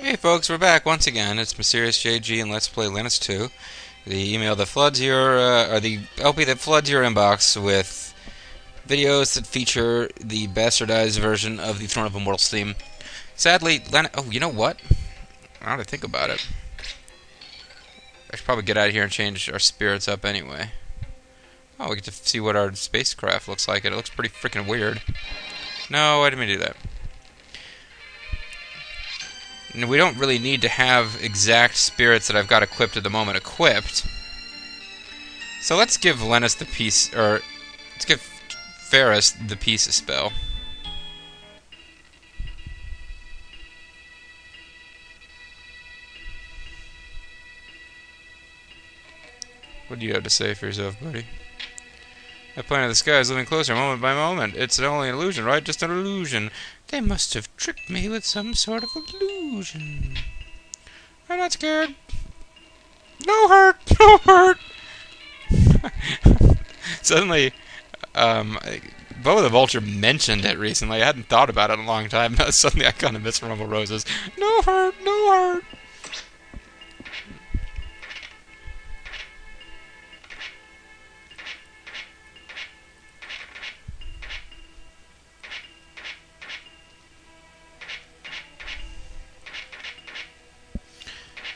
Hey folks, we're back once again. It's Mysterious JG and Let's Play Lennus 2. The email that floods your, or the LP that floods your inbox with videos that feature the bastardized version of the Throne of Immortals theme. Sadly, oh, you know what? Now that I think about it, I should probably get out of here and change our spirits up anyway. Oh, we get to see what our spacecraft looks like, and it looks pretty freaking weird. No, I didn't mean to do that. And we don't really need to have exact spirits that I've got equipped at the moment equipped. So let's give Lennus the peace, or let's give Ferris the peace spell. What do you have to say for yourself, buddy? That planet of the sky is living closer moment by moment. It's only an illusion, right? Just an illusion. They must have tricked me with some sort of illusion. I'm not scared. No hurt! No hurt! Suddenly, Bo the Vulture mentioned it recently. I hadn't thought about it in a long time. Now suddenly I kind of miss Rumble Roses. No hurt! No hurt!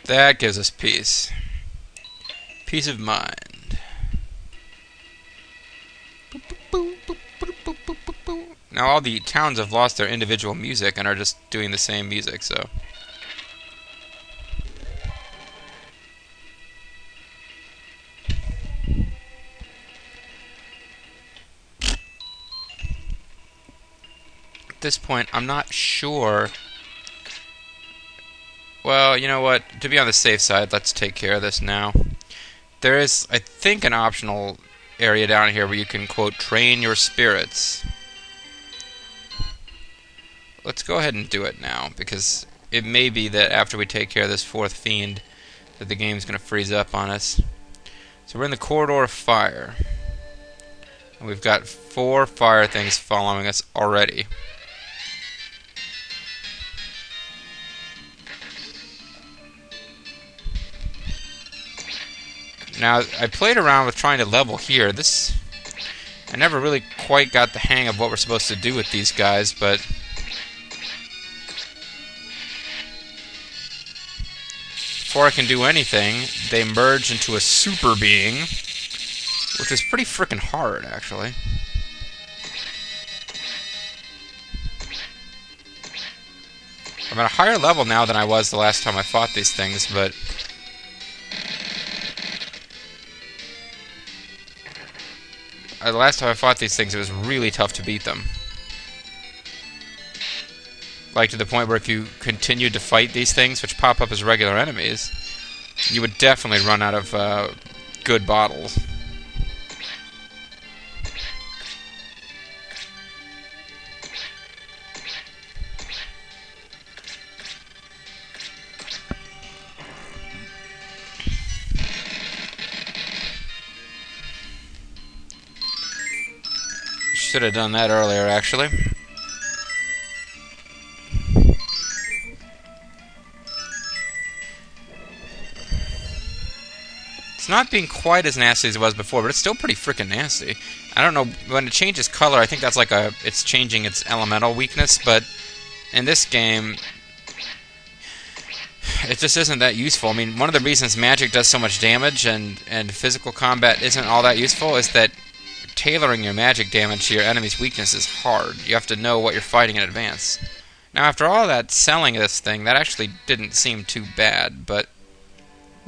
That gives us peace. Peace of mind. Now all the towns have lost their individual music and are just doing the same music, so... At this point, I'm not sure... Well, you know what? To be on the safe side, let's take care of this now. There is, I think, an optional area down here where you can, quote, train your spirits. Let's go ahead and do it now, because it may be that after we take care of this fourth fiend, that the game's going to freeze up on us. So we're in the corridor of fire. And we've got 4 fire things following us already. Now, I played around with trying to level here. I never really quite got the hang of what we're supposed to do with these guys, but... Before I can do anything, they merge into a super being, which is pretty frickin' hard, actually. I'm at a higher level now than I was the last time I fought these things, but... The last time I fought these things, it was really tough to beat them. Like, to the point where if you continued to fight these things, which pop up as regular enemies, you would definitely run out of good bottles. Should have done that earlier, actually. It's not being quite as nasty as it was before, but it's still pretty freaking nasty. I don't know, when it changes color, I think that's like it's changing its elemental weakness, but in this game, it just isn't that useful. I mean, one of the reasons magic does so much damage and physical combat isn't all that useful is that tailoring your magic damage to your enemy's weakness is hard. You have to know what you're fighting in advance. Now, after all that selling of this thing, that actually didn't seem too bad, but...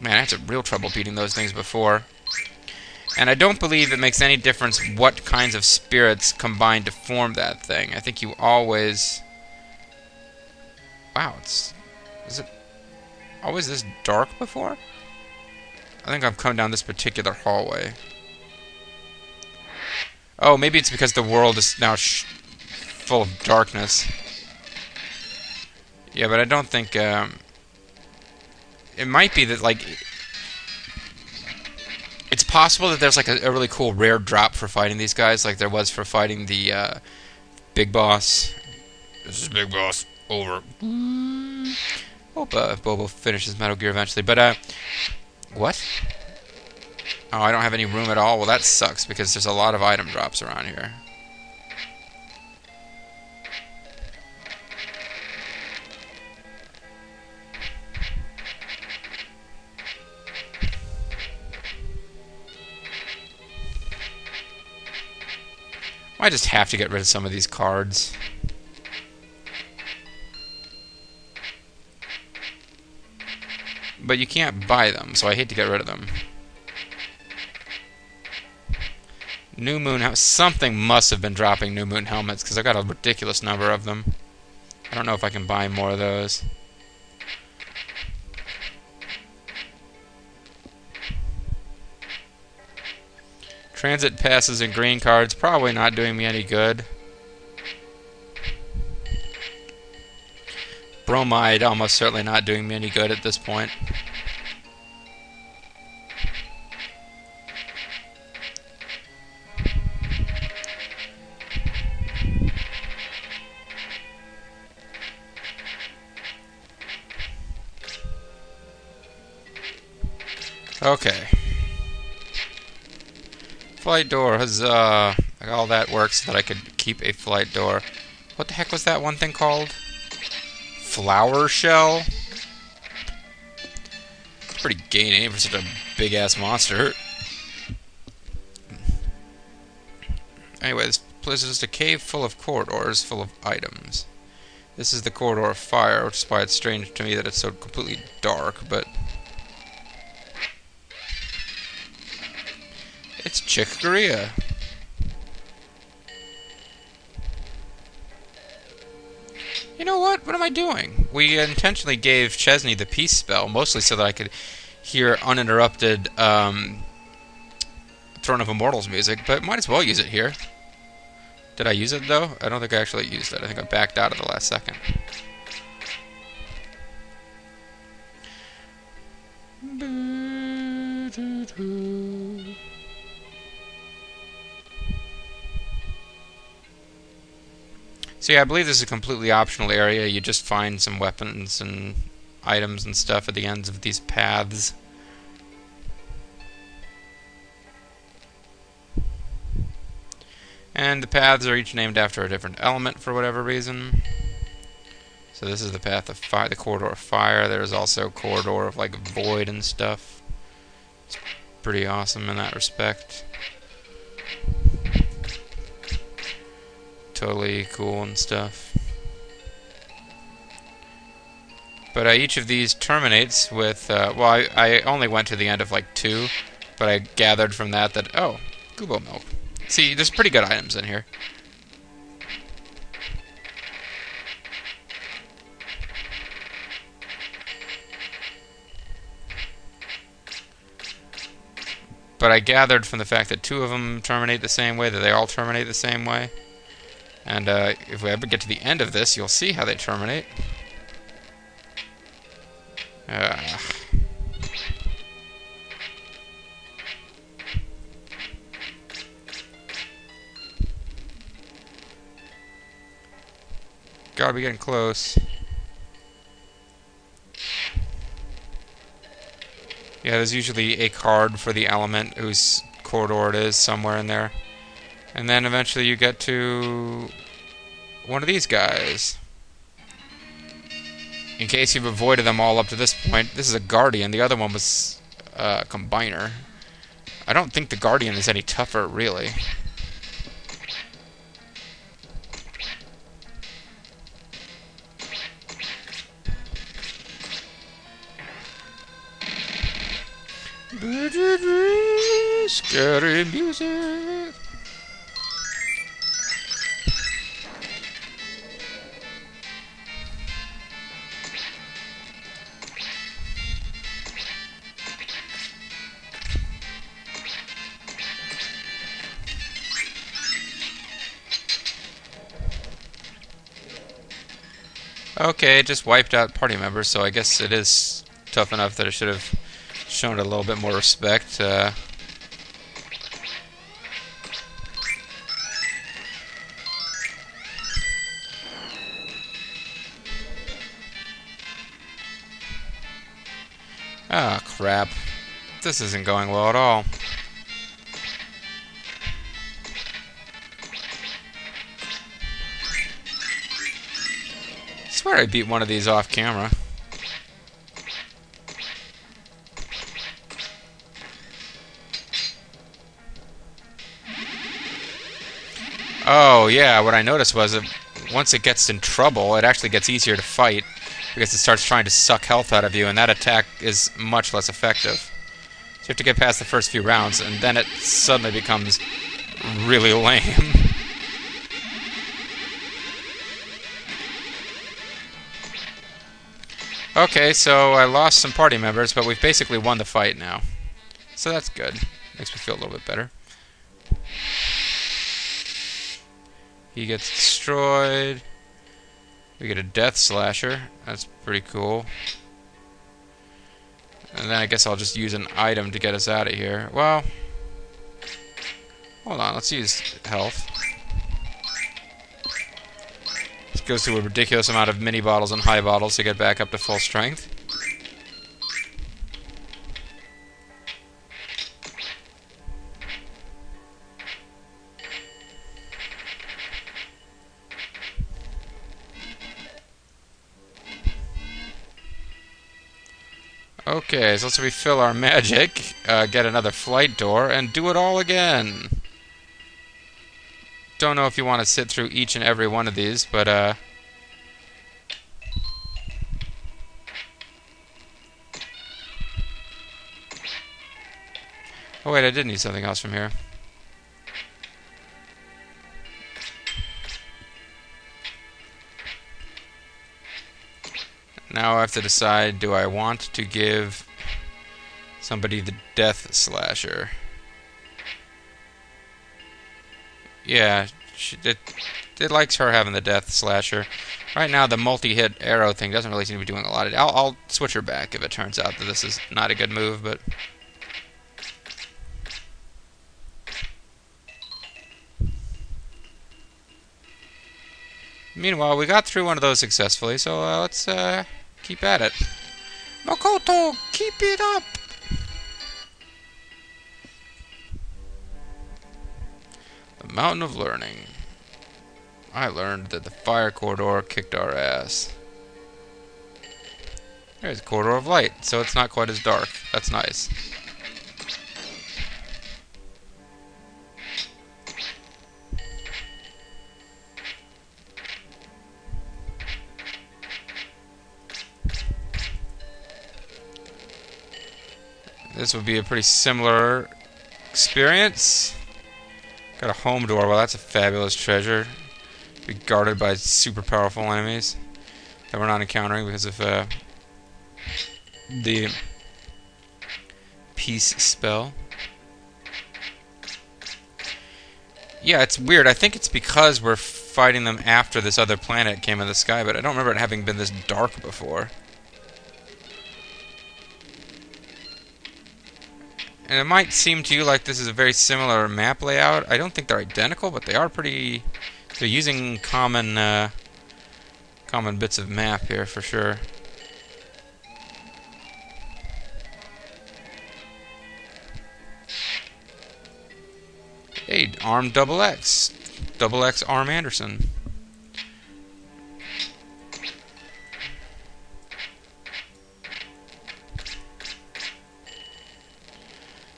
Man, I had some real trouble beating those things before. And I don't believe it makes any difference what kinds of spirits combine to form that thing. I think you always... Wow, is it always this dark before? I think I've come down this particular hallway. Oh, maybe it's because the world is now full of darkness. Yeah, but I don't think... It might be that, like... It's possible that there's, like, a really cool rare drop for fighting these guys, like there was for fighting the, big boss. This is Big Boss. Over. Hope Bobo finishes Metal Gear eventually. But what? Oh, I don't have any room at all. Well, that sucks because there's a lot of item drops around here. I just have to get rid of some of these cards. But you can't buy them, so I hate to get rid of them. New Moon helmets. Something must have been dropping New Moon helmets, because I've got a ridiculous number of them. I don't know if I can buy more of those. Transit passes and green cards, probably not doing me any good. Bromide, almost certainly not doing me any good at this point. Okay. Flight door, huzzah. All that works so that I could keep a flight door. What the heck was that one thing called? Flower shell? Pretty gay name for such a big-ass monster. Anyway, this place is just a cave full of corridors full of items. This is the corridor of fire, which is why it's strange to me that it's so completely dark, but... It's Chick Corea. You know what? What am I doing? We intentionally gave Chesney the peace spell, mostly so that I could hear uninterrupted Throne of Immortals music, but might as well use it here. Did I use it, though? I don't think I actually used it. I think I backed out at the last second. So yeah, I believe this is a completely optional area. You just find some weapons and items and stuff at the ends of these paths. And the paths are each named after a different element for whatever reason. So this is the path of fire, the corridor of fire. There's also a corridor of like void and stuff. It's pretty awesome in that respect. Totally cool and stuff. But each of these terminates with, well, I only went to the end of like 2, but I gathered from that that, oh, Kubo milk. See, there's pretty good items in here. But I gathered from the fact that 2 of them terminate the same way, that they all terminate the same way. And if we ever get to the end of this, you'll see how they terminate. Gotta be getting close. Yeah, there's usually a card for the element whose corridor it is somewhere in there. And then eventually you get to one of these guys. In case you've avoided them all up to this point, this is a Guardian. The other one was a Combiner. I don't think the Guardian is any tougher, really. Scary music. Okay, it just wiped out party members, so I guess it is tough enough that it should have shown it a little bit more respect. Ah, crap. This isn't going well at all. I swear I beat one of these off camera. Oh, yeah, what I noticed was that once it gets in trouble, it actually gets easier to fight because it starts trying to suck health out of you, and that attack is much less effective. So you have to get past the first few rounds, and then it suddenly becomes really lame. Okay, so I lost some party members, but we've basically won the fight now. So that's good. Makes me feel a little bit better. He gets destroyed. We get a death slasher. That's pretty cool. And then I guess I'll just use an item to get us out of here. Well, hold on. Let's use health. This goes through a ridiculous amount of mini bottles and high bottles to get back up to full strength. Okay, so let's refill our magic, get another flight door, and do it all again. Don't know if you want to sit through each and every one of these, but oh wait, I did need something else from here. Now I have to decide, do I want to give somebody the death slasher? Yeah, it likes her having the death slasher. Right now the multi-hit arrow thing doesn't really seem to be doing a lot of... I'll switch her back if it turns out that this is not a good move, but... Meanwhile, we got through one of those successfully, so let's keep at it. Makoto, keep it up! The Mountain of Learning. I learned that the fire corridor kicked our ass. There's a corridor of light, so it's not quite as dark. That's nice. This would be a pretty similar experience. Got a home door. Well, that's a fabulous treasure. Be guarded by super powerful enemies that we're not encountering because of the peace spell. Yeah, it's weird. I think it's because we're fighting them after this other planet came in the sky, but I don't remember it having been this dark before. And it might seem to you like this is a very similar map layout. I don't think they're identical, but they are pretty... They're using common bits of map here for sure. Hey, arm double X. Double X Arm Anderson.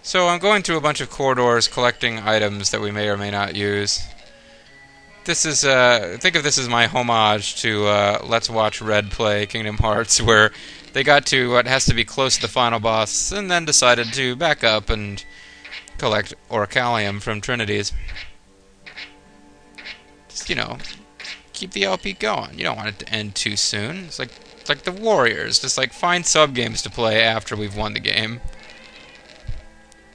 So I'm going through a bunch of corridors collecting items that we may or may not use. This is, think of this as my homage to Let's Watch Red play Kingdom Hearts, where they got to what has to be close to the final boss, and then decided to back up and collect Orichallium from Trinities. Just, you know, keep the LP going. You don't want it to end too soon. It's like the Warriors. Just like find sub-games to play after we've won the game.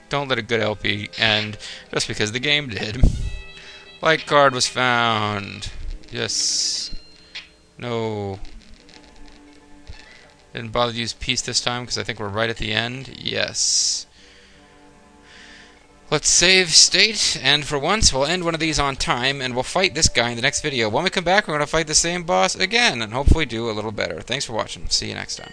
Don't let a good LP end just because the game did. Light card was found. Yes. No. Didn't bother to use peace this time because I think we're right at the end. Yes. Let's save state, and for once we'll end one of these on time, and we'll fight this guy in the next video. When we come back, we're going to fight the same boss again, and hopefully do a little better. Thanks for watching. See you next time.